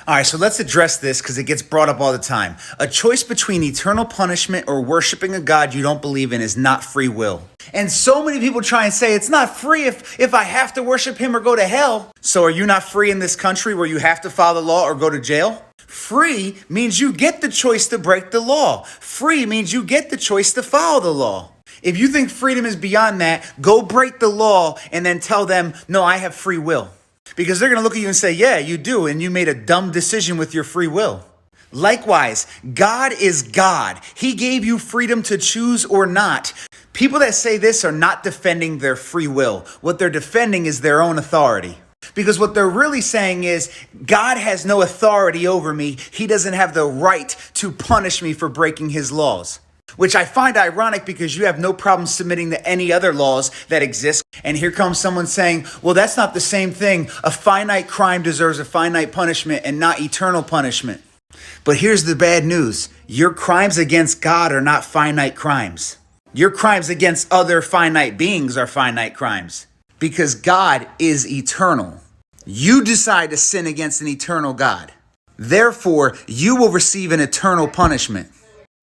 All right, so let's address this because it gets brought up all the time. A choice between eternal punishment or worshiping a God you don't believe in is not free will. And so many people try and say it's not free if I have to worship him or go to hell. So are you not free in this country where you have to follow the law or go to jail? Free means you get the choice to break the law. Free means you get the choice to follow the law. If you think freedom is beyond that, go break the law and then tell them, no, I have free will. Because they're going to look at you and say, yeah, you do, and you made a dumb decision with your free will. Likewise, God is God. He gave you freedom to choose or not. People that say this are not defending their free will. What they're defending is their own authority. Because what they're really saying is, God has no authority over me. He doesn't have the right to punish me for breaking his laws. Which I find ironic because you have no problem submitting to any other laws that exist. And here comes someone saying, well, that's not the same thing. A finite crime deserves a finite punishment and not eternal punishment. But here's the bad news. Your crimes against God are not finite crimes. Your crimes against other finite beings are finite crimes. Because God is eternal. You decide to sin against an eternal God. Therefore, you will receive an eternal punishment.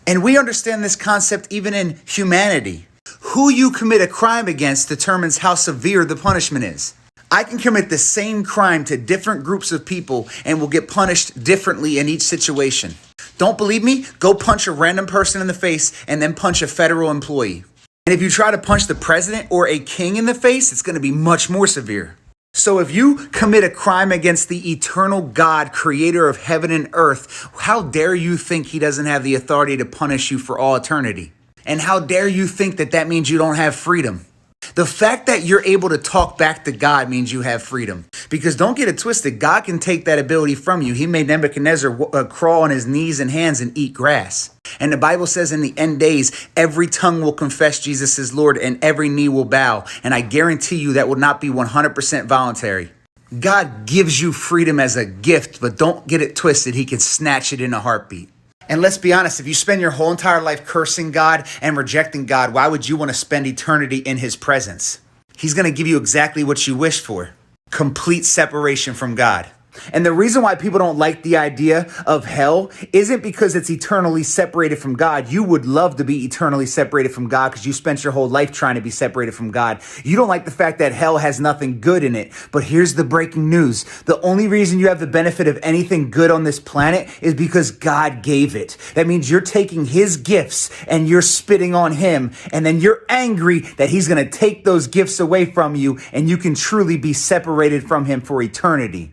And we understand this concept even in humanity. Who you commit a crime against determines how severe the punishment is. I can commit the same crime to different groups of people and will get punished differently in each situation. Don't believe me? Go punch a random person in the face and then punch a federal employee. And if you try to punch the president or a king in the face, it's going to be much more severe. So if you commit a crime against the eternal God, creator of heaven and earth, how dare you think he doesn't have the authority to punish you for all eternity? And how dare you think that means you don't have freedom? The fact that you're able to talk back to God means you have freedom. Because don't get it twisted, God can take that ability from you. He made Nebuchadnezzar crawl on his knees and hands and eat grass. And the Bible says in the end days, every tongue will confess Jesus is Lord and every knee will bow. And I guarantee you that will not be 100% voluntary. God gives you freedom as a gift, but don't get it twisted. He can snatch it in a heartbeat. And let's be honest, if you spend your whole entire life cursing God and rejecting God, why would you want to spend eternity in his presence? He's going to give you exactly what you wish for. Complete separation from God. And the reason why people don't like the idea of hell isn't because it's eternally separated from God. You would love to be eternally separated from God because you spent your whole life trying to be separated from God. You don't like the fact that hell has nothing good in it. But here's the breaking news. The only reason you have the benefit of anything good on this planet is because God gave it. That means you're taking his gifts and you're spitting on him. And then you're angry that he's going to take those gifts away from you and you can truly be separated from him for eternity.